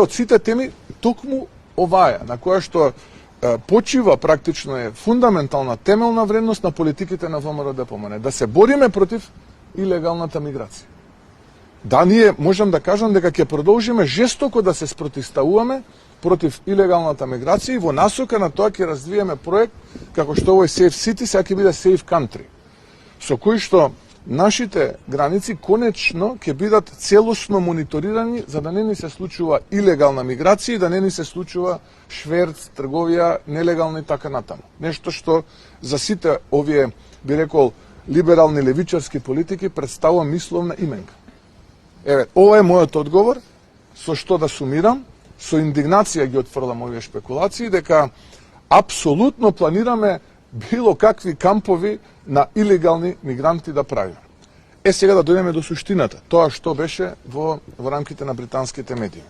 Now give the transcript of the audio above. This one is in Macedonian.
Од сите теми, токму оваа, на која што почива практично е фундаментална темелна вредност на политиките на ВМРО-ДПМН, да се бориме против илегалната миграција. Да, ние можам да кажам дека ќе продолжиме жестоко да се спротивставуваме против илегалната миграција и во насока на тоа ќе развиеме проект како што овој Safe City сега ќе биде Safe Country, со кој што нашите граници конечно ќе бидат целосно мониторирани за да не ни се случува илегална миграција и да не ни се случува шверц, трговија, нелегална и така натаму. Нешто што за сите овие, би рекол, либерални левичарски политики представува мисловна именка. Еве, ова е мојот одговор, со што да сумирам, со индигнација ги отфрлам овие шпекулации, дека апсолутно планираме било какви кампови на илегални мигранти да правиме. Сега да дојдеме до суштината, тоа што беше во рамките на британските медии.